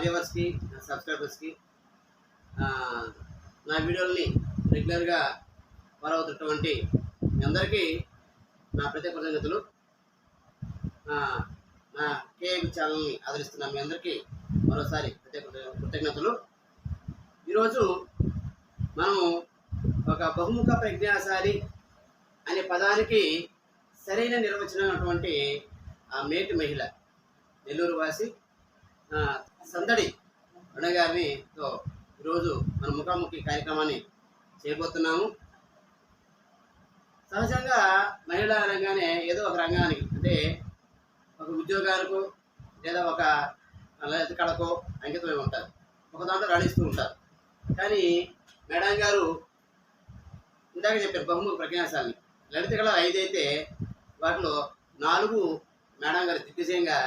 వ్యూవర్స్కి, సబ్స్క్రైబర్స్కి, నా వీడియోల్ని రెగ్యులర్గా ఫాలో అవుతున్నటువంటి మీ అందరికీ నా ప్రత్యేక కృతజ్ఞతలు. నా కేఎం ఛానల్ని ఆదరిస్తున్న మీ అందరికీ మరోసారి ప్రత్యేక కృతజ్ఞతలు. ఈరోజు మనము ఒక బహుముఖ ప్రజ్ఞాశాలి అనే పదానికి సరైన నిర్వచనమైనటువంటి ఆ మేటి మహిళ, నెల్లూరు వాసి సందడి అన్నగారితో ఈరోజు మన ముఖాముఖి కార్యక్రమాన్ని చేయబోతున్నాము. సహజంగా మహిళా రంగానే ఏదో ఒక రంగానికి, అంటే ఒక ఉద్యోగాలకు లేదా ఒక లలిత కళకో అంకితమై ఉంటారు, ఒక దాంట్లో రాణిస్తూ ఉంటారు. కానీ మేడం గారు ఇందాక చెప్పారు బహుముఖ ప్రజ్ఞాశాలిని. లలిత కళ 5 అయితే వాటిలో 4 మేడం గారు దిగ్విజయంగా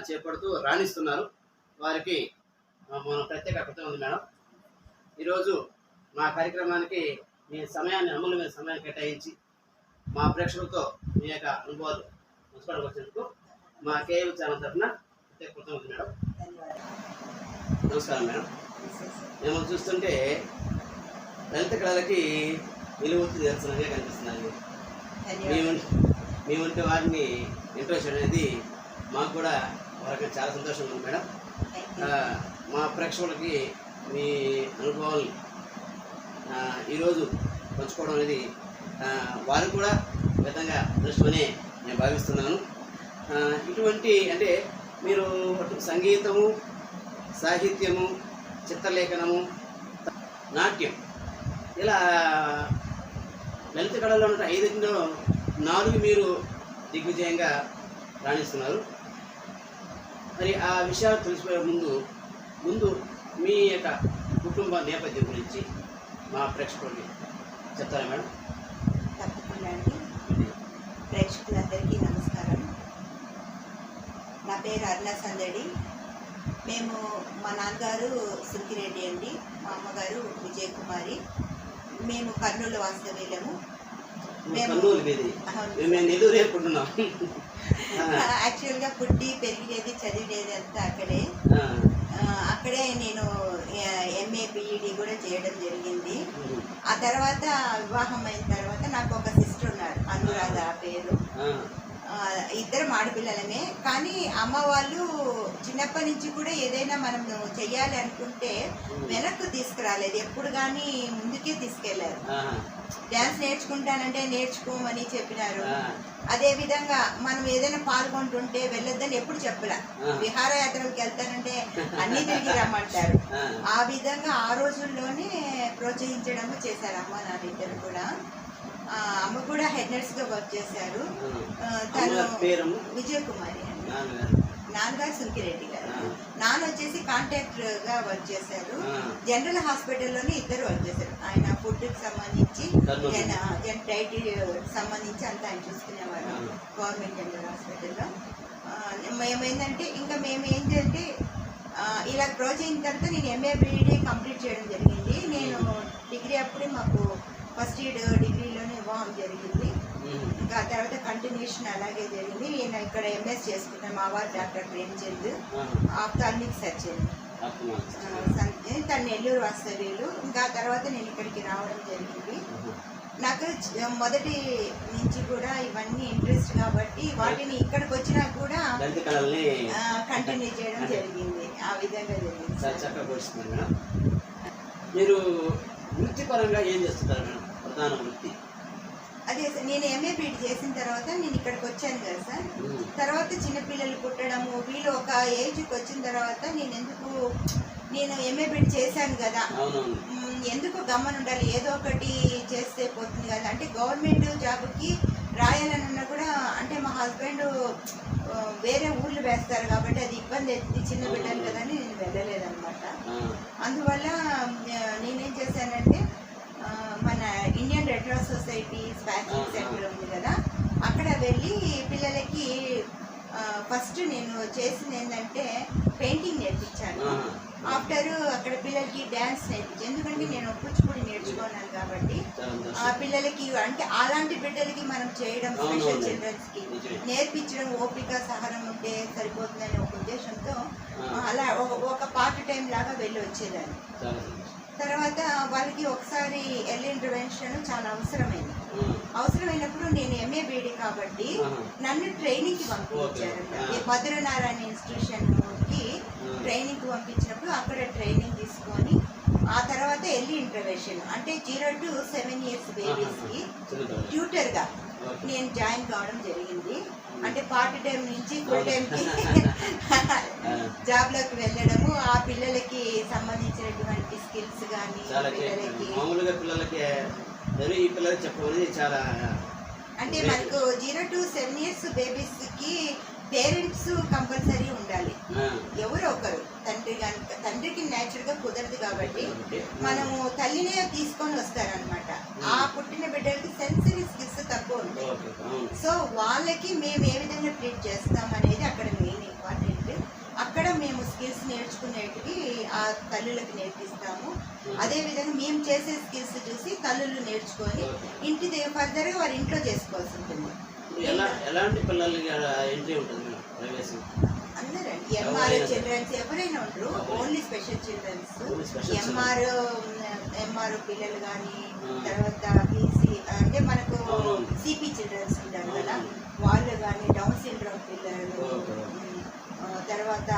చేపడుతూ రాణిస్తున్నారు. వారికి మన ప్రత్యేక కృతజ్ఞతలు మేడం. ఈరోజు మా కార్యక్రమానికి మీ సమయాన్ని, అమూల్యమైన సమయాన్ని కేటాయించి మా ప్రేక్షకులతో మీ యొక్క అనుభవాలు పంచుకోవడానికి వచ్చినందుకు మా కేఎం ఛానల్ తరఫున ప్రత్యేక కృతజ్ఞతలు మేడం. నమస్కారం మేడం. మేము చూస్తుంటే లలిత కళలకి విలువృత్తి దర్శనంగా కనిపిస్తున్నాయి. మీ వంటి వారిని ఇంట్రెస్ట్ అనేది మాకు కూడా వారికి చాలా సంతోషంగా ఉంది మేడం. మా ప్రేక్షకులకి మీ అనుభవాలు ఈరోజు పంచుకోవడం అనేది వారు కూడా విధంగా అదృష్టమని నేను భావిస్తున్నాను. ఇటువంటి అంటే మీరు సంగీతము, సాహిత్యము, చిత్రలేఖనము, నాట్యం, ఇలా లలిత కళలో ఉన్న 5లో 4 మీరు దిగ్విజయంగా రాణిస్తున్నారు. మరి ఆ విషయాలు తెలిసిపోయే ముందు మీ యొక్క కుటుంబ నేపథ్యం గురించి మా ప్రేక్షకులకి చెప్తారా మేడం? తప్పకుండా అండి. ప్రేక్షకులందరికీ నమస్కారం. నా పేరు అరుణ సందడి. మేము, మా నాన్నగారు సుంకిరెడ్డి అండి, మా అమ్మగారు విజయకుమారి. మేము కర్నూలు వాస్తవ్యులము. యాక్చువల్గా పుట్టి పెరిగినది, చదివినది అంతా అక్కడే నేను ఎంఏ బిఈడి కూడా చేయడం జరిగింది. ఆ తర్వాత వివాహం అయిన తర్వాత నాకు ఒక సిస్టర్ ఉన్నారు, అనురాధ పేరు. ఇద్దరం ఆడపిల్లలమే. కానీ అమ్మ వాళ్ళు చిన్నప్పటి నుంచి కూడా ఏదైనా మనం చెయ్యాలి అనుకుంటే వెనక్కు తీసుకురాలేదు, ఎప్పుడు కానీ ముందుకే తీసుకెళ్లారు. డ్యాన్స్ నేర్చుకుంటానంటే నేర్చుకోమని చెప్పినారు. అదే విధంగా మనం ఏదైనా పాల్గొంటుంటే వెళ్ళొద్దని ఎప్పుడు చెప్పలే. విహారయాత్రలకు వెళ్తానంటే అన్ని తిరిగి రమ్మంటారు. ఆ విధంగా ఆ రోజుల్లోనే ప్రోత్సహించడము చేశారు అమ్మ నాన్నిద్దరు కూడా. అమ్మ కూడా హెడ్ నర్స్గా వర్క్ చేశారు. తను విజయకుమారి అండి. నాన్నగారు సుంకిరెడ్డి గారు. నాన్న వచ్చేసి కాంట్రాక్టర్గా వర్క్ చేశారు. జనరల్ హాస్పిటల్లోనే ఇద్దరు వర్క్ చేశారు. ఆయన ఫుడ్కి సంబంధించి, డైట్ సంబంధించి అంతా ఆయన చూసుకునేవారు గవర్నమెంట్ జనరల్ హాస్పిటల్లో. మేమేంటంటే ఇంకా మేము ఏంటంటే ఇలా ప్రోత్సహించిన తర్వాత నేను ఎంఏ బిఈడి కంప్లీట్ చేయడం జరిగింది. నేను డిగ్రీ అప్పుడే మాకు ఫస్ట్ ఇయర్ డిగ్రీలోనే వివాహం జరిగింది. ఇంకా తర్వాత కంటిన్యూషన్ అలాగే జరిగింది. నేను ఇక్కడ ఎంఎస్ చేసుకున్నాను. మా వారు డాక్టర్ ప్రేమ్చంద్, ఆప్థాల్మిక్ సర్జన్. తను నెల్లూరు వాస్తవ్యులు. ఇంకా తర్వాత నేను ఇక్కడికి రావడం జరిగింది. నాకు మొదటి నుంచి కూడా ఇవన్నీ ఇంట్రెస్ట్ కాబట్టి వాటిని ఇక్కడికి వచ్చినా కూడా కంటిన్యూ చేయడం జరిగింది. ఆ విధంగా జరిగింది. మీరు వృత్తిపరంగా ఏం చేస్తున్నారు మేడం? ప్రధాన వృత్తి అదే సార్, నేను ఎంఏ బీఈడి చేసిన తర్వాత నేను ఇక్కడికి వచ్చాను కదా సార్. తర్వాత చిన్నపిల్లలు పుట్టడము, వీళ్ళు ఒక ఏజ్కి వచ్చిన తర్వాత నేను ఎంఏ బీఈడి చేశాను కదా, ఎందుకు గమ్మని ఉండాలి, ఏదో ఒకటి చేస్తే పోతుంది కదా. అంటే గవర్నమెంట్ జాబ్కి రాయాలన్నా కూడా అంటే మా హస్బెండ్ వేరే ఊళ్ళు వేస్తారు కాబట్టి అది ఇబ్బంది అవుతుంది, చిన్న బిడ్డలు కదా అని నేను వెళ్ళలేదన్నమాట. అందువల్ల నేనేం చేశానంటే మన ఇండియన్ రెడ్ క్రాస్ సొసైటీ స్పాచింగ్ సెంటర్ ఉంది కదా, అక్కడ వెళ్ళి పిల్లలకి ఫస్ట్ నేను చేసింది ఏంటంటే పెయింటింగ్ నేర్పించాను. ఆఫ్టర్ అక్కడ పిల్లలకి డ్యాన్స్ నేర్పించి, ఎందుకంటే నేను కూచిపూడి నేర్చుకున్నాను కాబట్టి ఆ పిల్లలకి అంటే అలాంటి బిడ్డలకి మనం చేయడం స్పెషల్ చిల్డ్రన్స్కి నేర్పించడం ఓపిక సహనం ఉంటే సరిపోతుందనే ఒక ఉద్దేశంతో అలా ఒక పార్ట్ టైం లాగా వెళ్ళి వచ్చేదాన్ని. తర్వాత వాళ్ళకి ఒకసారి ఎర్లీ ఇంటర్వెన్షన్ చాలా అవసరమైనప్పుడు నేను ఎంఏ బీడీ కాబట్టి నన్ను ట్రైనింగ్కి పంపించారు. మధురనారాయణ ఇన్స్టిట్యూషన్కి ట్రైనింగ్కి పంపించినప్పుడు అక్కడ ట్రైనింగ్ తీసుకొని ఆ తర్వాత ఎర్లీ ఇంటర్వెన్షన్ అంటే 0 to 7 years బేబీస్కి ట్యూటర్గా నేను జాయిన్ కావడం జరిగింది. అంటే పార్ట్ టైం నుంచి ఫుల్ టైంకి జాబ్లోకి వెళ్ళడము, ఆ పిల్లలకి సంబంధించినటువంటి స్కిల్స్ కానీ మామూలుగా పిల్లలకి ఈ పిల్లలకి చెప్పమని చాలా అంటే మనకు 0 to 7 years బేబీస్కి పేరెంట్స్ కంపల్సరీ ఉండాలి, ఎవరో ఒకరు. తండ్రికి న్యాచురల్గా కుదరదు కాబట్టి మనము తల్లినే తీసుకొని వస్తారనమాట. ఆ పుట్టిన బిడ్డలకి సెన్సరీ స్కిల్స్ తక్కువ ఉంటాయి. సో వాళ్ళకి మేము ఏ విధంగా ట్రీట్ చేస్తాం అనేది అక్కడ మెయిన్ ఇంపార్టెంట్. అక్కడ మేము స్కిల్స్ నేర్చుకునేటివి ఆ తల్లులకు నేర్పిస్తాము. అదేవిధంగా మేము చేసే స్కిల్స్ చూసి తల్లులు నేర్చుకొని ఇంటి ఫర్దర్గా వారి ఇంట్లో చేసుకోవాల్సి ఉంటుంది. ఎలాంటి పిల్లలకి ఎంట్రీ ఉంటుంది అందరండి, ఎంఆర్ చిల్డ్రన్స్ ఎవరైనా ఉండరు, ఓన్లీ స్పెషల్ చిల్డ్రన్స్. ఎంఆర్ పిల్లలు కానీ, తర్వాత బీసీ అంటే మనకు సిపి చిల్డ్రన్స్ ఉంటారు కదా వాళ్ళు కానీ, డౌన్ సిండ్రోమ్ పిల్లలు, తర్వాత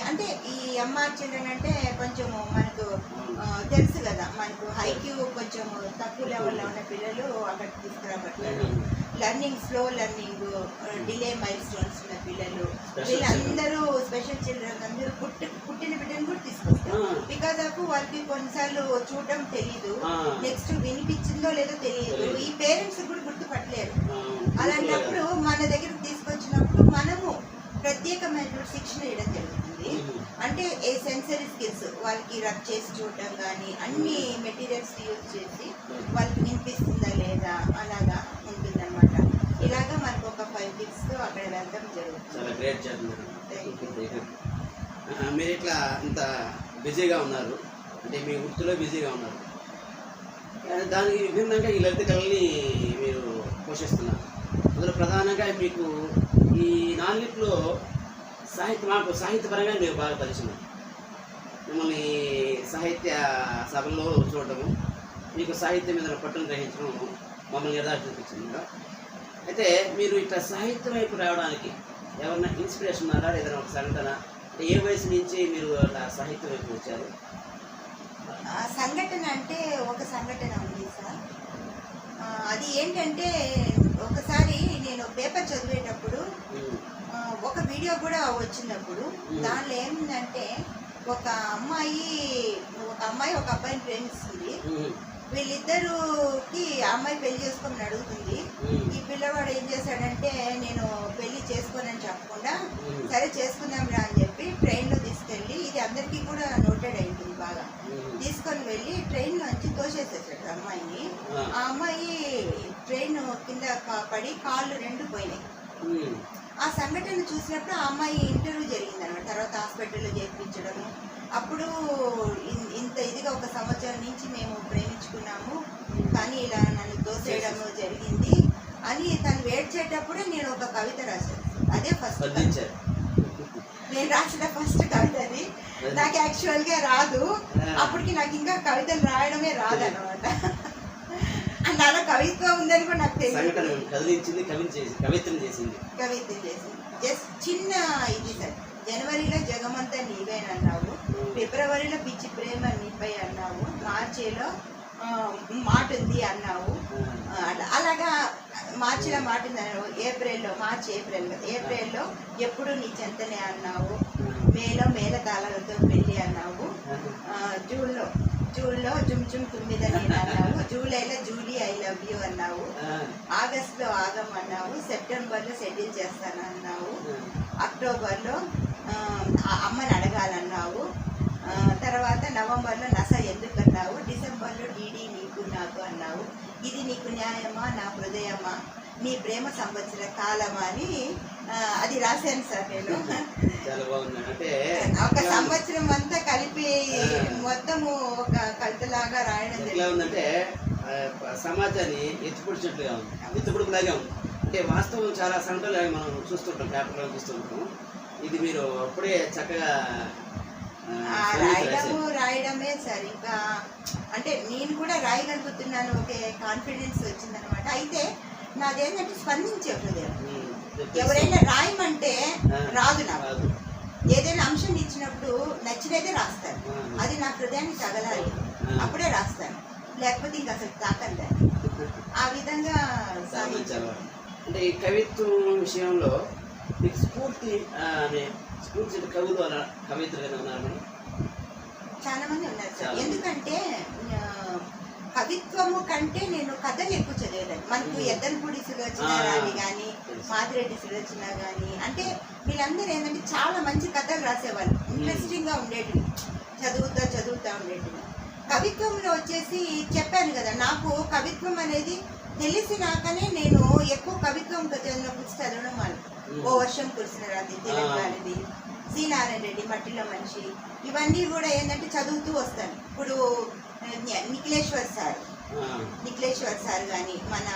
అంటే ఈ ఎంఆర్ చిల్డ్రన్ అంటే కొంచెం మనకు తెలుసు కదా, మనకు హైక్యూ కొంచెం తక్కువ లెవెల్లో ఉన్న పిల్లలు అక్కడికి తీసుకురాబట్టారు. Learning slow learning, delay milestones ఉన్న పిల్లలు, వీళ్ళందరూ స్పెషల్ చిల్డ్రన్ అందరూ పుట్టిన బిడ్డను కూడా తీసుకొస్తారు. బికాజ్ ఆఫ్ వాళ్ళకి కొన్నిసార్లు చూడడం తెలియదు, నెక్స్ట్ వినిపించిందో లేదో తెలియదు, ఈ పేరెంట్స్ కూడా గుర్తుపట్టలేరు. అలాంటప్పుడు మన దగ్గరకు తీసుకొచ్చినప్పుడు మనము ప్రత్యేకమైన శిక్షణ ఇవ్వడం జరుగుతుంది. అంటే ఏ సెన్సరీ స్కిల్స్ వాళ్ళకి రబ్ చేసి చూడడం కానీ, అన్ని మెటీరియల్స్ యూజ్ చేసి వాళ్ళకి వినిపిస్తుందా లేదా అలాగా ఉంటుందన్నమాట. ఇలాగా మనకు ఒక 5 weeks అక్కడ వెళ్ళడం జరుగుతుంది. చాలా గ్రేట్ చేస్తున్నారు. మీరు ఇట్లా ఇంత బిజీగా ఉన్నారు అంటే మీ వృత్తిలో బిజీగా ఉన్నారు, దానికి విభిన్నంగా ఈ లలిత కళని మీరు పోషిస్తున్నారు. అందులో ప్రధానంగా మీకు ఈ నాలుగిట్లో సాహిత్యపరంగా మీరు బాగా పరిచయం. మిమ్మల్ని సాహిత్య సభల్లో చూడటము, మీకు సాహిత్యం మీద పట్టును గ్రహించడం మమ్మల్ని యథార్థించింది. అయితే మీరు ఇట్లా సాహిత్యం వైపు రావడానికి ఎవరైనా ఇన్స్పిరేషన్ ఉన్నారా, ఏదైనా ఒక సంఘటన, ఏ వయసు నుంచి మీరు అట్లా సాహిత్యం వైపు వచ్చారు? సంఘటన అంటే ఒక సంఘటన ఉంది సార్. అది ఏంటంటే ఒకసారి నేను పేపర్ చదివేటప్పుడు ఒక వీడియో కూడా వచ్చినప్పుడు దానిలో ఏమిందంటే ఒక అమ్మాయి ఒక అబ్బాయిని ప్రేమిస్తుంది. వీళ్ళిద్దరికి ఆ అమ్మాయి పెళ్లి చేసుకోమని అడుగుతుంది. ఈ పిల్లవాడు ఏం చేశాడంటే నేను పెళ్లి చేసుకోనని చెప్పకుండా సరే చేసుకుందాంరా అని చెప్పి ట్రైన్లో తీసుకెళ్ళి, ఇది అందరికీ కూడా నోటెడ్ అయింది బాగా, తీసుకొని వెళ్ళి ట్రైన్లోంచి తోసేసేసాడు అమ్మాయిని. ఆ అమ్మాయి ట్రైన్ కింద పడి కాళ్ళు 2 పోయినాయి. ఆ సంఘటన చూసినప్పుడు ఆ అమ్మాయి ఇంటర్వ్యూ జరిగింది అనమాట. తర్వాత హాస్పిటల్లో చేర్పించడము. అప్పుడు ఇంత ఇదిగా 1 సంవత్సరం నుంచి మేము ప్రేమించుకున్నాము కానీ ఇలా నన్ను తోసేయడము జరిగింది అని తను ఏడ్చేటప్పుడే నేను ఒక కవిత రాశాను. అదే ఫస్ట్ నేను రాసిన ఫస్ట్ కవిత అది. నాకు యాక్చువల్గా రాదు, అప్పటికి నాకు ఇంకా కవితలు రాయడమే రాదన్నమాట. అలా కవిత్వం ఉందని కూడా నాకు తెలియదు. కవిత్వం చేసింది జస్ట్ చిన్న ఇది సార్. జనవరిలో జగమంతా నీవేనన్నావు, ఫిబ్రవరిలో పిచ్చి ప్రేమ నీపై అన్నావు, మార్చిలో మాట ఉంది అన్నావు, అలాగా మార్చిలో మాట ఉంది అన్నావు, ఏప్రిల్లో ఎప్పుడు నీ చెంతనే అన్నావు, మేలో మేళతాళాలతో పెళ్ళి అన్నావు, జూన్లో జుమ్ జుమ్ తుమ్మిదని అన్నావు, జూలైలో జూలీ ఐ లవ్ యూ అన్నావు, ఆగస్టులో ఆగం అన్నావు, సెప్టెంబర్లో సెటిల్ చేస్తాను అన్నావు, అక్టోబర్లో అమ్మని అడగాలన్నావు, తర్వాత నవంబర్లో నస ఎందుకు అన్నావు, డిసెంబర్లో డీడీ నీకు నాకు అన్నావు, ఇది నీకు న్యాయమా నా హృదయమా, నీ ప్రేమ సంవత్సర కాలం అని అది రాశాను సార్ నేను. చాలా బాగుంది. అంటే ఒక సంవత్సరం అంతా కలిపి మొత్తము ఒక కవితలాగా రాయడం ఎట్లా జరిగింది. ఉందంటే సమాజాన్ని ఎత్తిపొడిచినట్లుగా ఉంది, ఎత్తిపొడుపులాగా ఉంది. అంటే వాస్తవం చాలా సంఘటనలు మనం చూస్తుంటాం, పేపర్లో చూస్తుంటాం. ఇది మీరు అప్పుడే చక్కగా రాయడమే సార్. ఇంకా అంటే నేను కూడా రాయగలుగుతున్నాను, ఒకే కాన్ఫిడెన్స్ వచ్చిందనమాట. అయితే నాదేంటంటే స్పందించే హృదయం. ఎవరైనా రాయమంటే రాదు నాకు. ఏదైనా అంశం ఇచ్చినప్పుడు నచ్చినైతే రాస్తాను, అది నా హృదయాన్ని తగలాలి, అప్పుడే రాస్తాను, లేకపోతే ఇంకా అసలు తాకండి. ఆ విధంగా అంటే ఈ కవిత్వం విషయంలో మీకు స్ఫూర్తి కవులు అలా కవిత్రులు ఉన్నారు? చాలా మంది ఉన్నారు సార్. ఎందుకంటే కవిత్వము కంటే నేను కథలు ఎక్కువ చదివేదాన్ని. మనకు ఎద్దనపూడి సులోచన రాణి కానీ, మాదిరెడ్డి సులోచన కానీ, అంటే వీళ్ళందరూ ఏంటంటే చాలా మంచి కథలు రాసేవాళ్ళు, ఇంట్రెస్టింగ్గా ఉండేటివి, చదువుతా ఉండేటివి. కవిత్వంలో వచ్చేసి చెప్పాను కదా, నాకు కవిత్వం అనేది తెలిసినాకనే నేను ఎక్కువ కవిత్వం చదివిన పుస్తకం చదవడం వాళ్ళు. ఓ వర్షం కురిసిన రాత్రి, తెలంగాణది, సి నారాయణ రెడ్డి, మట్టిలో మనిషి, ఇవన్నీ కూడా ఏంటంటే చదువుతూ వస్తాను. ఇప్పుడు నిఖిలేశ్వర్ సార్ కానీ, మన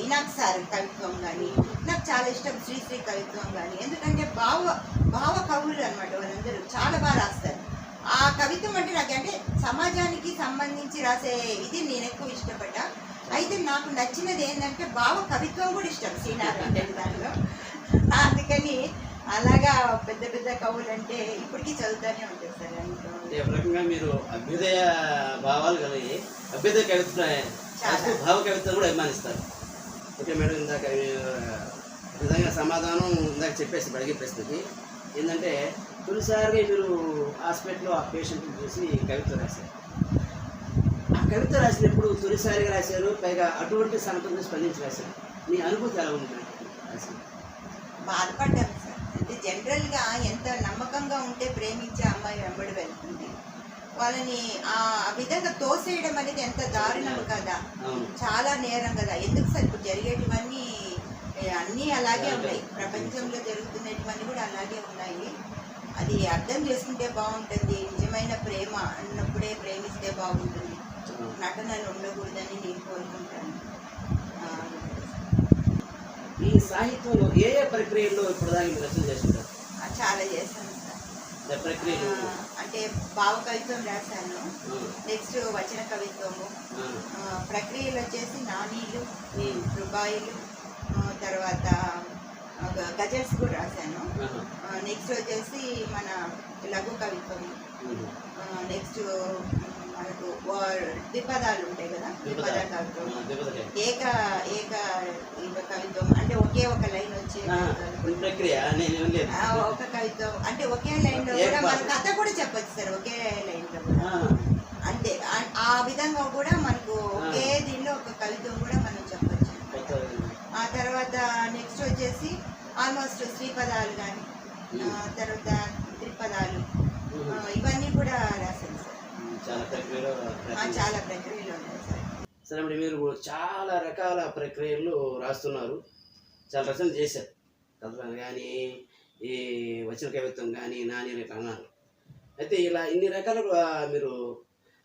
ఇనాక్ సార్ కవిత్వం కానీ నాకు చాలా ఇష్టం, శ్రీశ్రీ కవిత్వం కానీ. ఎందుకంటే భావ కవులు అనమాట వాళ్ళందరూ, చాలా బాగా రాస్తారు. ఆ కవిత్వం అంటే నాకు అంటే సమాజానికి సంబంధించి రాసే ఇది నేను ఎక్కువ ఇష్టపడ్డా. అయితే నాకు నచ్చినది ఏంటంటే భావ కవిత్వం కూడా ఇష్టం శ్రీనారాయణ రెడ్డి దానిలో. అందుకని అలాగా పెద్ద కవులు అంటే ఇప్పటికీ చదువుతూనే ఉంటుంది సార్. ఒక రకంగా మీరు అభ్యుదయ భావాలు కలిగి అభ్యుదయ భావ కవిత్వం కూడా అభిమానిస్తారు. ఓకే మేడం, ఇందాక నిజంగా సమాధానం ఇందాక చెప్పేసి అడిగే ప్రశ్నకి ఏంటంటే, తొలిసారిగా మీరు హాస్పిటల్లో ఆ పేషెంట్ని చూసి కవిత్వం రాశారు. ఆ కవిత రాసినప్పుడు తొలిసారిగా రాశారు, పైగా అటువంటి సంఘటనలు స్పందించి రాశారు. మీ అనుభూతి ఎలా ఉంది? బాధపడ్డాను సార్. అంటే జనరల్గా ఎంత నమ్మకంగా ఉంటే ప్రేమించే అమ్మాయి వెంబడి వెళ్తుంది, వాళ్ళని ఆ విధంగా తోసేయడం అనేది ఎంత దారుణం కదా, చాలా నేరం కదా. ఎందుకు సార్ ఇప్పుడు జరిగేటివన్నీ అన్నీ అలాగే ఉన్నాయి, ప్రపంచంలో జరుగుతున్నటివన్నీ కూడా అలాగే ఉన్నాయి. అది అర్థం చేసుకుంటే బాగుంటుంది. నిజమైన ప్రేమ అన్నప్పుడే ప్రేమిస్తే బాగుంటుంది, నటనలు ఉండకూడదని నేను కోరుకుంటాను. ఈ సాహిత్యంలో ఏ ప్రక్రియల్లో ఇప్పుడు దాకా మీరు రచన చేస్తుంటారు? చాలా చేశాను సార్. ప్రక్రియలు అంటే భావ కవిత్వం రాశాను, నెక్స్ట్ వచన కవిత్వము, ప్రక్రియలు వచ్చేసి నానీలు, రుబాయిలు, తర్వాత గజల్స్ కూడా రాశాను. నెక్స్ట్ వచ్చేసి మన లఘు కవిత్వము, నెక్స్ట్ మనకు ద్విపదాలు ఉంటాయి కదా, ద్విపద కవిత్వం, ఏక కవిత్వం అంటే ఒకే ఒక లైన్ వచ్చే ఒక కవిత్వం, అంటే ఒకే లైన్ లో కూడా మన కథ కూడా చెప్పచ్చు సార్, ఒకే లైన్ లో కూడా అంతే. ఆ విధంగా కూడా మనకు ఒకే దీనిలో ఒక కవిత్వం కూడా మనం చెప్పచ్చు. ఆ తర్వాత నెక్స్ట్ వచ్చేసి ఆల్మోస్ట్ శ్రీపదాలు కానీ, తర్వాత త్రిపదాలు, ఇవన్నీ కూడా రాశాను సార్. చాలా ప్రక్రియలు ఉన్నాయి సార్. సరే మరి, మీరు చాలా రకాల ప్రక్రియలు రాస్తున్నారు, చాలా రచన చేశారు, కథలు కానీ ఈ వచన కవిత్వం కానీ నాని అన్నారు. అయితే ఇలా ఇన్ని రకాలుగా మీరు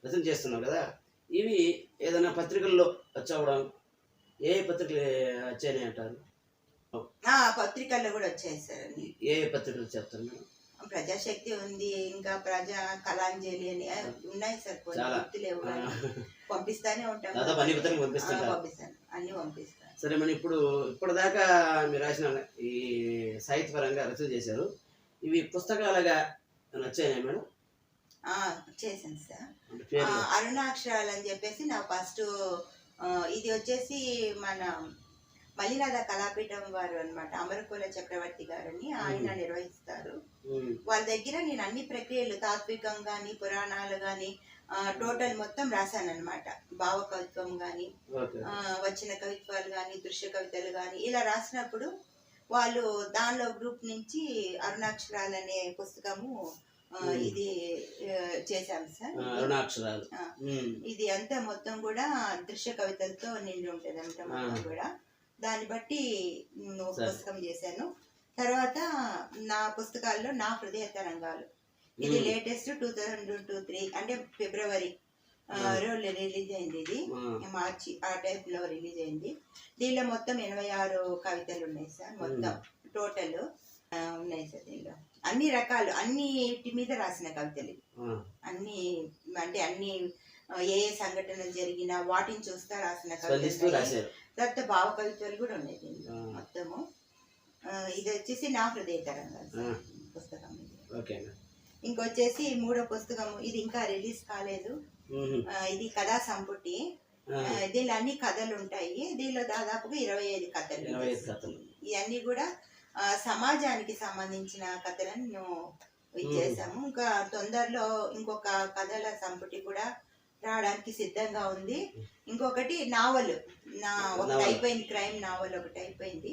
రచన చేస్తున్నారు కదా, ఇవి ఏదైనా పత్రికల్లో వచ్చవడం, ఏ పత్రికలు వచ్చాయని అంటారు? పత్రికల్లో కూడా వచ్చాయి సార్. ఏ పత్రికలు చెప్తారు మేడం? ప్రజాశక్తి ఉంది, ఇంకా ప్రజా కళాంజలి అని ఉన్నాయి సార్. గుర్తులేవు, పంపిస్తానే ఉంటాను, అన్ని పంపిస్తాను. సరే మరి, ఇప్పటిదాకా మీరు రాసిన ఈ సాహిత్యపరంగా రచన చేశారు, ఇవి పుస్తకాలుగా వచ్చాయి మేడం? చేశాను సార్. అరుణాక్షరాలు అని చెప్పేసి నా ఫస్ట్, ఇది వచ్చేసి మన మలినాథ కళాపీఠం వారు అనమాట, అమరకోల చక్రవర్తి గారని ఆయన నిర్వహిస్తారు. వాళ్ళ దగ్గర నేను అన్ని ప్రక్రియలు, తాత్వికం కానీ పురాణాలు కానీ టోటల్ మొత్తం రాశానమాట. భావ కవిత్వం కానీ, వచ్చిన కవిత్వాలు కానీ, దృశ్య కవితలు కానీ ఇలా రాసినప్పుడు వాళ్ళు దానిలో గ్రూప్ నుంచి అరుణాక్షరాలు అనే పుస్తకము ఇది చేశాము సార్. అరుణాక్షరాలు ఇది అంతా మొత్తం కూడా దృశ్య కవితలతో నిండి ఉంటుంది అంతా మొత్తం కూడా. దాన్ని బట్టి ఒక సరే. పుస్తకం చేశాను. తర్వాత నా పుస్తకాల్లో నా హృదయ తరంగాలు, ఇది లేటెస్ట్ 2023 అంటే ఫిబ్రవరి రిలీజ్ అయింది. ఇది మార్చి ఆ టైప్ లో రిలీజ్ అయింది. దీనిలో మొత్తం 86 కవితలు ఉన్నాయి సార్. మొత్తం టోటల్ ఉన్నాయి సార్. దీనిలో అన్ని రకాలు, అన్నిటి మీద రాసిన కవితలు అన్ని, అంటే అన్ని ఏ సంఘటనలు జరిగినా వాటిని చూస్తా రాసిన కవితలు. తర్వాత భావ కవితలు కూడా ఉన్నాయి దీనిలో మొత్తము. ఇది వచ్చేసి నా హృదయ తరంగాలు పుస్తకం. ఇంకొచ్చేసి 3వ పుస్తకము, ఇది ఇంకా రిలీజ్ కాలేదు. ఇది కథా సంపుటి. దీనిలో అన్ని కథలు ఉంటాయి. దీనిలో దాదాపుగా 25 కథలు. ఇవన్నీ కూడా సమాజానికి సంబంధించిన కథలను ఇచ్చేసాము. ఇంకా తొందరలో ఇంకొక కథల సంపుటి కూడా రావడానికి సిద్ధంగా ఉంది. ఇంకొకటి నావల్, ఒకటి అయిపోయింది, క్రైమ్ నావల్ ఒకటి అయిపోయింది.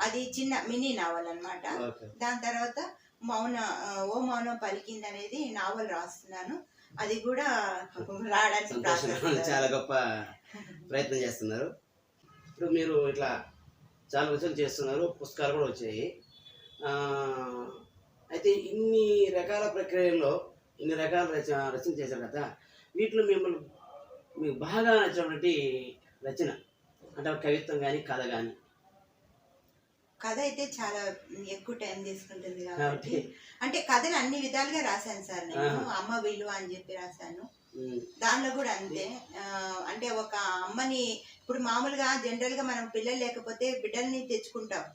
అది చిన్న మినీ నావల్ అన్నమాట. దాని తర్వాత ఓ మౌనం పలికింది అనేది నావల్ రాస్తున్నాను. అది కూడా రావడానికి చాలా గొప్ప ప్రయత్నం చేస్తున్నారు. ఇప్పుడు మీరు ఇట్లా చాలా విషయాలు చేస్తున్నారు, పుస్తకాలు కూడా వచ్చాయి. అయితే ఇన్ని రకాల ప్రక్రియల్లో ఇన్ని రకాల రచన చేశారు కదా, వీటిలో మిమ్మల్ని మీకు బాగా నచ్చినటువంటి రచన అంటే కవిత్వం కానీ కథ కానీ? కథ అయితే చాలా ఎక్కువ టైం తీసుకుంటుంది కాబట్టి, అంటే కథలు అన్ని విధాలుగా రాశాను సార్. నేను అమ్మ విలువ అని చెప్పి రాశాను. దానిలో కూడా అంతే. అంటే ఒక అమ్మని, ఇప్పుడు మామూలుగా జనరల్ గా మనం పిల్లలు లేకపోతే బిడ్డల్ని తెచ్చుకుంటాం,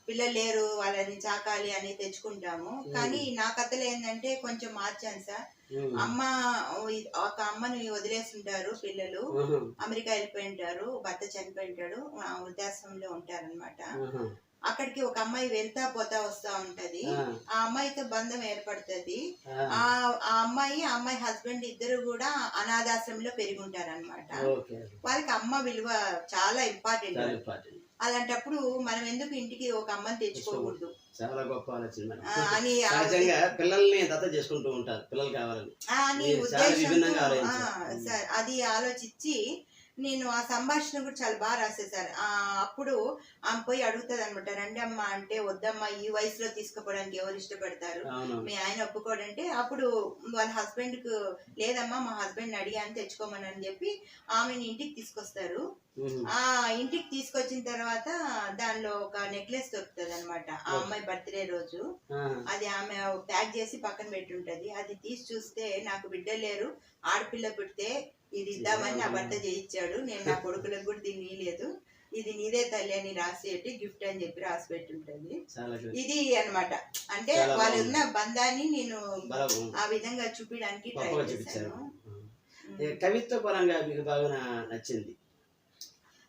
పిల్లలు లేరు వాళ్ళని చాకాలి అని తెచ్చుకుంటాము. కానీ నా కథలు ఏంటంటే కొంచెం మార్చాను సార్. ఒక అమ్మని వదిలేస్తుంటారు పిల్లలు, అమెరికా వెళ్ళిపోయి ఉంటారు, భర్త చనిపోయి ఉంటాడు, వృద్ధాశ్రమంలో ఉంటారనమాట. అక్కడికి ఒక అమ్మాయి వెళ్తా పోతా వస్తా ఉంటది. ఆ అమ్మాయితో బంధం ఏర్పడుతుంది. ఆ అమ్మాయి హస్బెండ్ ఇద్దరు కూడా అనాథాశ్రమంలో పెరిగి ఉంటారనమాట. వాళ్ళకి అమ్మ విలువ చాలా ఇంపార్టెంట్. అలాంటప్పుడు మనం ఎందుకు ఇంటికి ఒక అమ్మని తెచ్చుకోకూడదు? చాలా గొప్ప ఆలోచన అని పిల్లల్ని దత్త చేసుకుంటూ ఉంటారు, పిల్లలు కావాలని అని ఉద్దేశంతో అది ఆలోచించి నేను ఆ సంభాషణ కూడా చాలా బాగా రాసేసారు. అప్పుడు ఆమె పోయి అడుగుతుంది అనమాట, రండి అమ్మ అంటే, వద్దమ్మా ఈ వయసులో తీసుకుపోవడానికి ఎవరు ఇష్టపడతారు, మీ ఆయన ఒప్పుకోడంటే, అప్పుడు వాళ్ళ హస్బెండ్ కు లేదమ్మా మా హస్బెండ్ అడిగాని తెచ్చుకోమని అని చెప్పి ఆమెని ఇంటికి తీసుకొస్తారు. ఆ ఇంటికి తీసుకొచ్చిన తర్వాత దానిలో ఒక నెక్లెస్ దొరుకుతుంది అనమాట, ఆ అమ్మాయి బర్త్డే రోజు. అది ఆమె ప్యాక్ చేసి పక్కన పెట్టుంటది. అది తీసి చూస్తే, నాకు బిడ్డ లేరు, ఆడపిల్ల పుడితే ఇది ఇద్దామని నా భర్త చేయించాడు, నేను నా కొడుకులకు కూడా దీన్ని ఇవ్వలేదు, ఇది నీదే తల్లి అని రాసేటి గిఫ్ట్ అని చెప్పి రాసి పెట్టుంటది. ఇది అన్నమాట. అంటే వాళ్ళు ఉన్న బంధాన్ని నేను ఆ విధంగా చూపించడానికి ట్రై చేశాను. కవిత్వ పరంగా మీకు బాగా నచ్చింది?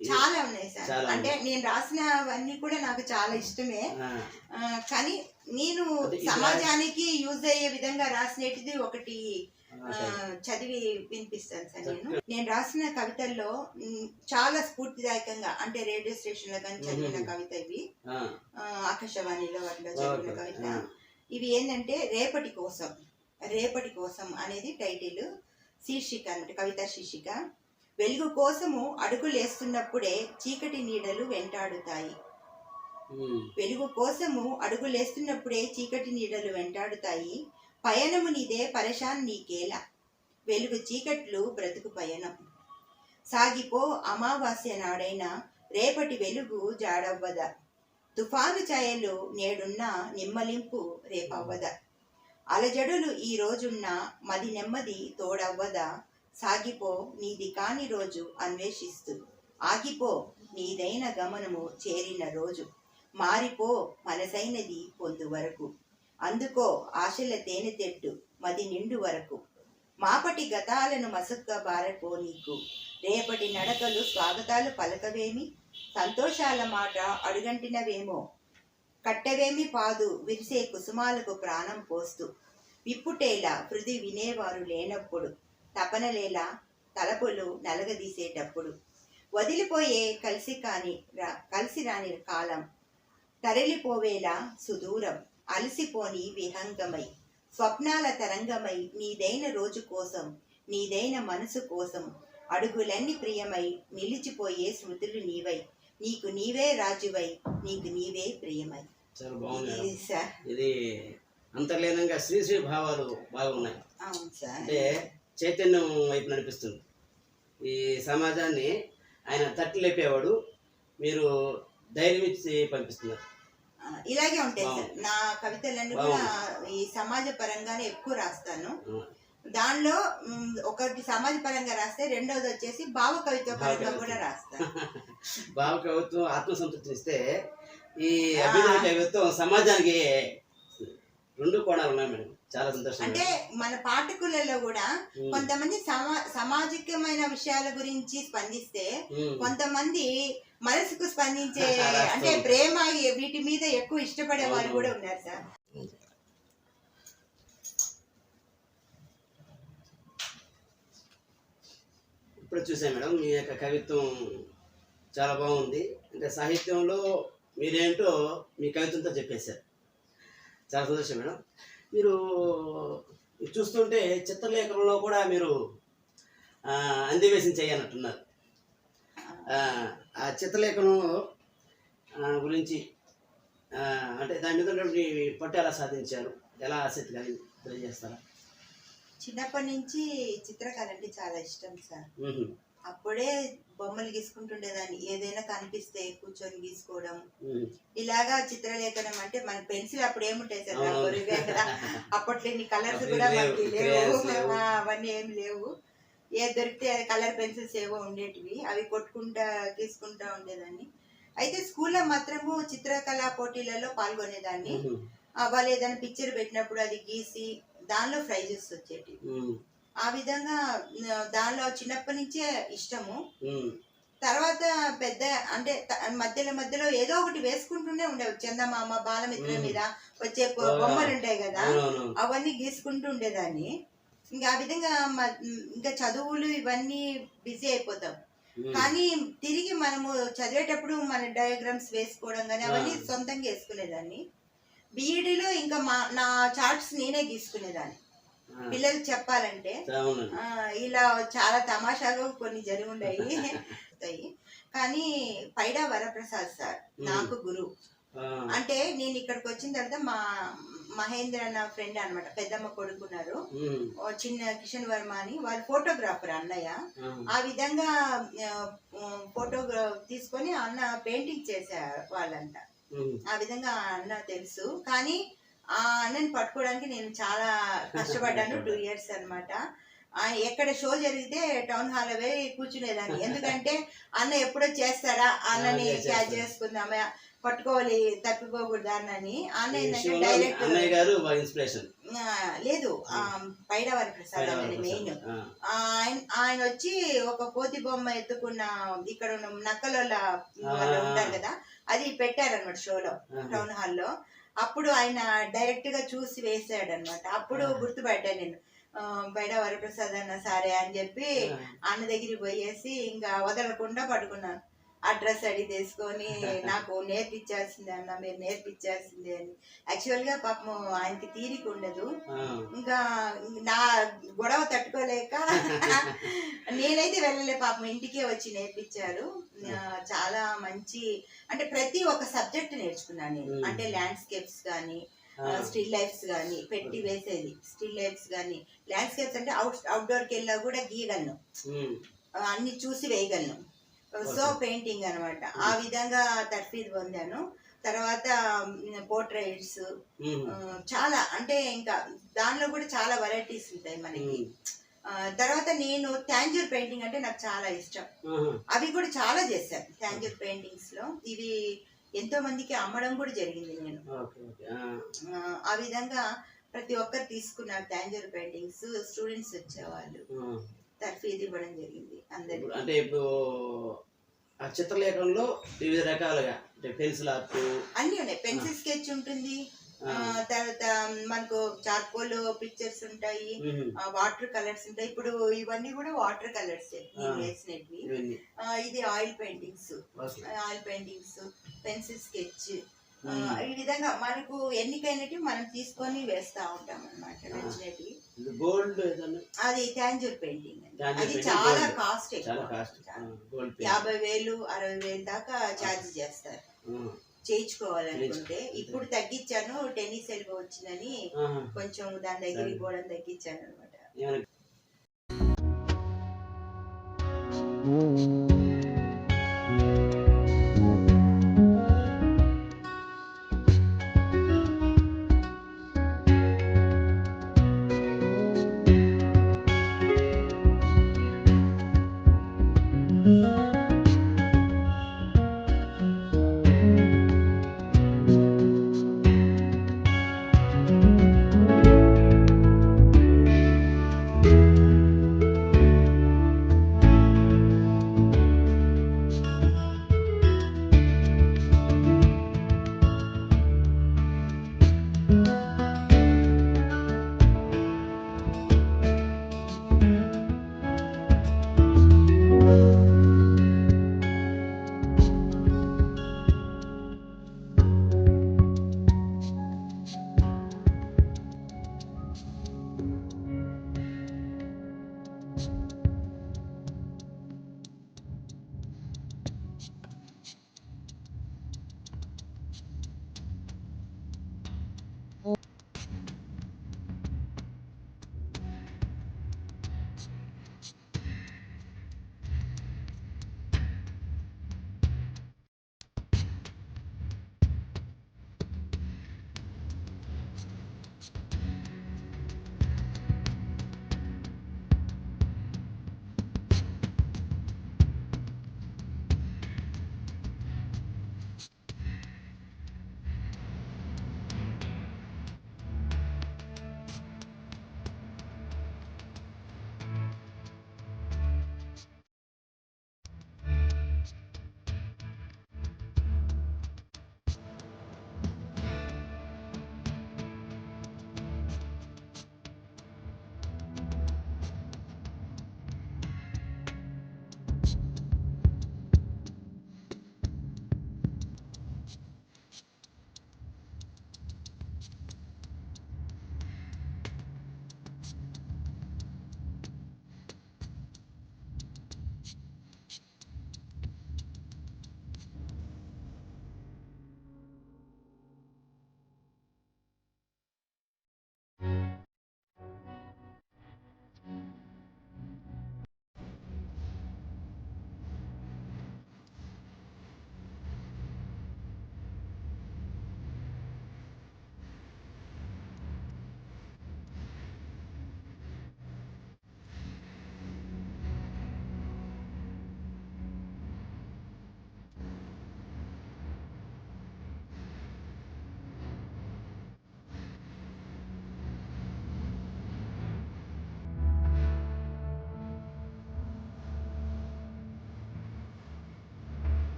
చాలా ఉన్నాయి సార్. అంటే నేను రాసినవన్నీ కూడా నాకు చాలా ఇష్టమే. కానీ నేను సమాజానికి యూజ్ అయ్యే విధంగా రాసినది ఒకటి చదివి వినిపిస్తాను సార్. నేను రాసిన కవితల్లో చాలా స్ఫూర్తిదాయకంగా, అంటే రేడియో స్టేషన్ లో కానీ చదివిన కవిత ఇవి, ఆకాశవాణిలో వాటిలో చదివిన కవిత ఇవి. ఏంటంటే రేపటి కోసం అనేది టైటిల్, శీర్షిక అన్నమాట, కవిత శీర్షిక. వెలుగు కోసము అడుగులేస్తున్నప్పుడే చీకటి నీడలు వెంటాడుతాయి. వెలుగు కోసము అడుగులేస్తున్నప్పుడే చీకటి నీడలు వెంటాడుతాయి. పయనము నీదే పరేషాన్ నీకేలా, వెలుగు చీకట్లు బ్రతుకు పయనం. సాగిపో అమావాస్య నాడైనా రేపటి వెలుగు జాడవ్వదా, తుఫాను ఛాయలు నేడున్న నిమ్మలింపు రేపవ్వదా, అలజడులు ఈ రోజున్న మది నెమ్మది తోడవ్వదా, సాగిపో నీది కాని రోజు అన్వేషిస్తూ, ఆగిపో నీదైన గమనము చేరిన రోజు, మారిపో మనసైనది పొందు వరకు, అందుకో ఆశల తేనె తెట్టు మది నిండు వరకు, మాపటి గతాలను మసక్క బారపో నీకు, రేపటి నడకలు స్వాగతాలు పలకవేమి, సంతోషాల మాట అడుగంటినవేమో, కట్టవేమి పాదు విరిసే కుసుమాలకు ప్రాణం పోస్తూ, విప్పుటేలా హృది వినేవారు లేనప్పుడు, తపనలేలా తలపులు నలగదీసేటప్పుడు, వదిలిపోయే కలిసి రాని కాలం, తరలిపోవేలా సుదూరం, అలసిపోని విహంగమై, స్వప్నాల తరంగమై, నీదైన రోజు కోసం నీదైన మనసు కోసం, అడుగులన్నీ ప్రియమై నిలిచిపోయే స్మృతులు నీవై, నీకు నీవే రాజువై నీకు నీవే ప్రియమై. చాలా బాగుంది ఇది మేడం. సార్. ఇది అంతర్లీనంగా శ్రీ భావాలు బాగున్నాయి. అవును సార్. అంటే చైతన్యం వైపు నడిపిస్తుంది. ఈ సమాజాన్ని ఆయన తట్టి లేపేవాడు, మీరు ధైర్యం ఇచ్చి పంపిస్తున్నారు. ఇలాగే ఉంటాయి సార్ నా కవితలన్నీ కూడా. ఈ సమాజ పరంగానే ఎక్కువ రాస్తాను. దానిలో ఒకటి సమాజ పరంగా రాస్తే, రెండోది వచ్చేసి భావ కవిత్వ పరంగా కూడా రాస్తాను. భావ కవిత్వం ఆత్మసంతృప్తిని ఇస్తే, ఈ అభినయ కవిత్వం సమాజానికి రెండు కోణాలు ఉన్నాయి మేడం. చాలా సంతోషం. అంటే మన పాఠకులలో కూడా కొంతమంది సామాజికమైన విషయాల గురించి స్పందిస్తే, కొంతమంది మనసుకు స్పందించే అంటే ప్రేమ వీటి మీద ఎక్కువ ఇష్టపడే వాళ్ళు కూడా ఉన్నారు సార్. ఇప్పుడు చూసాం మేడం, మీ యొక్క కవిత్వం చాలా బాగుంది. అంటే సాహిత్యంలో మీరేంటో మీ కవిత్వంతో చెప్పేశారు. చాలా సంతోషం మేడం. మీరు చూస్తుంటే చిత్రలేఖనంలో కూడా మీరు అందివేశం చేయాలంటున్నారు. ఆ చిత్రలేఖనం గురించి అంటే దాని మీద పట్టు ఎలా సాధించారు, ఎలా ఆసక్తి కలిగి తెలియజేస్తారా? చిన్నప్పటి నుంచి చిత్రకళ అంటే చాలా ఇష్టం సార్. అప్పుడే బొమ్మలు గీసుకుంటుండేదాన్ని. ఏదైనా కనిపిస్తే కూర్చొని గీసుకోవడం, ఇలాగా చిత్రలేఖనం. అంటే మన పెన్సిల్ అప్పుడు ఏముంటాయి సార్, అప్పట్లో ఇన్ని కలర్స్ కూడా మనకి లేవు, అవన్నీ ఏమి లేవు. ఏ దొరికితే కలర్ పెన్సిల్స్ ఏవో ఉండేటివి, అవి కొట్టుకుంటా గీసుకుంటా ఉండేదాన్ని. అయితే స్కూల్లో మాత్రము చిత్రకళా పోటీలలో పాల్గొనేదాన్ని. వాళ్ళు ఏదైనా పిక్చర్ పెట్టినప్పుడు అది గీసి దానిలో ప్రైజెస్ వచ్చేటివి. ఆ విధంగా దానిలో చిన్నప్పటి నుంచే ఇష్టము. తర్వాత పెద్ద అంటే మధ్యలో ఏదో ఒకటి వేసుకుంటూనే ఉండేవి. చందమామ, బాలమిత్ర మీద వచ్చే బొమ్మలు ఉంటాయి కదా, అవన్నీ గీసుకుంటూ ఉండేదాన్ని. ఇంకా ఆ విధంగా ఇంకా చదువులు ఇవన్నీ బిజీ అయిపోతాం. కానీ తిరిగి మనము చదివేటప్పుడు మన డయాగ్రామ్స్ వేసుకోవడం కానీ అవన్నీ సొంతంగా వేసుకునేదాన్ని. బీఈడీలో ఇంకా నా చార్ట్స్ నేనే గీసుకునేదాన్ని. పిల్లలు చెప్పాలంటే ఇలా చాలా తమాషాగా కొన్ని జరిగి ఉన్నాయి. కానీ పైడా వరప్రసాద్ సార్ నాకు గురువు. అంటే నేను ఇక్కడికి వచ్చిన తర్వాత మా మహేంద్ర అన్న ఫ్రెండ్ అనమాట, పెద్దమ్మ కొడుకున్నారు, చిన్న కిషన్ వర్మ అని, వాళ్ళు ఫోటోగ్రాఫర్ అన్నయ్య. ఆ విధంగా ఫోటోగ్రాఫ్ తీసుకొని అన్న పెయింటింగ్ చేసే వాళ్ళంట. ఆ విధంగా అన్న తెలుసు. కానీ ఆ అన్నని పట్టుకోవడానికి నేను చాలా కష్టపడ్డాను. 2 years అనమాట. ఎక్కడ షో జరిగితే టౌన్ హాల్ వెళ్ళి కూర్చునేదాన్ని. ఎందుకంటే అన్న ఎప్పుడో చేస్తాడా, అన్నని క్యాచ్ చేసుకుందామా, పట్టుకోవాలి, తప్పిపోకూడదు అన్నని. అన్న ఏంటంటే డైరెక్ట్ లేదు, పైడా వరప్రసాద్ అన్నది మెయిన్. ఆయన వచ్చి ఒక కోతి బొమ్మ ఎత్తుకున్న ఇక్కడ ఉన్న నక్కలోళ్ళ ఉంటారు కదా, అది పెట్టారనమాట షోలో, టౌన్ హాల్లో. అప్పుడు ఆయన డైరెక్ట్ గా చూసి వేసాడు అనమాట. అప్పుడు గుర్తుపట్టాను నేను, పైడా వరప్రసాద్ అన్న సరే అని చెప్పి అన్న దగ్గరికి పోయేసి ఇంకా వదలకుండా పట్టుకున్నాను. అడ్రస్ అడిగి తీసుకొని నాకు నేర్పించాల్సిందే అన్న, మీరు నేర్పించాల్సిందే అని. యాక్చువల్ గా పాపం ఆయనకి తీరిక ఉండదు. ఇంకా నా గొడవ తట్టుకోలేక నేనైతే వెళ్ళలే, పాపం ఇంటికే వచ్చి నేర్పించారు. చాలా మంచి, అంటే ప్రతి ఒక్క సబ్జెక్ట్ నేర్చుకున్నాను నేను. అంటే ల్యాండ్స్కేప్స్ కానీ, స్టిల్ లైఫ్స్ కానీ పెట్టి వేసేది. స్టిల్ లైఫ్స్ కానీ, ల్యాండ్స్కేప్స్ అంటే అవుట్డోర్కి వెళ్ళా కూడా గీయగలను, అన్ని చూసి వేయగలను. సో పెయింటింగ్ అనమాట. ఆ విధంగా తర్ఫీదు పొందాను. తర్వాత పోర్ట్రైట్స్ చాలా, అంటే ఇంకా దానిలో కూడా చాలా వెరైటీస్ ఉంటాయి మనకి. తర్వాత నేను థ్యాంజూర్ పెయింటింగ్ అంటే నాకు చాలా ఇష్టం. అవి కూడా చాలా చేశాను థ్యాంజూర్ పెయింటింగ్స్ లో. ఇవి ఎంతో మందికి అమ్మడం కూడా జరిగింది నేను. ఆ విధంగా ప్రతి ఒక్కరు తీసుకున్నారు థ్యాంజూర్ పెయింటింగ్స్. స్టూడెంట్స్ వచ్చేవాళ్ళు, తర్ఫీదు ఇవ్వడం జరిగింది అందరికి. అంటే ఇప్పుడు ఆ చిత్రలేఖనంలో వివిధ రకాలుగా అంటే పెన్సిల్ ఆర్ట్ అన్ని ఉన్నాయి. పెన్సిల్ స్కెచ్ ఉంటుంది, తర్వాత మనకు చార్కోల్ పిక్చర్స్ ఉంటాయి, వాటర్ కలర్స్ ఉంటాయి. ఇప్పుడు ఇవన్నీ కూడా వాటర్ కలర్స్ వేసినవి. ఇది ఆయిల్ పెయింటింగ్స్, పెన్సిల్ స్కెచ్. ఈ విధంగా మనకు ఎన్నికైనవి మనం తీసుకొని వేస్తా ఉంటాం అన్నమాట, నచ్చినవి. గోల్డ్ ఏదన్నా అది టాంజూర్ పెయింటింగ్ అండి. టాంజూర్ అది పెయింటింగ్ చాలా గోల్డ్. కాస్ట్ చాలా ఎక్కువ. కాస్ట్. గోల్డ్ 50,000 60,000 దాకా ఛార్జ్ చేస్తారు చేయించుకోవాలనుకుంటే. ఇప్పుడు తగ్గించాను, టెన్నిస్ ఎల్బో వచ్చిందని కొంచెం దాని దగ్గరికి పోవడం తగ్గించాను అనమాట.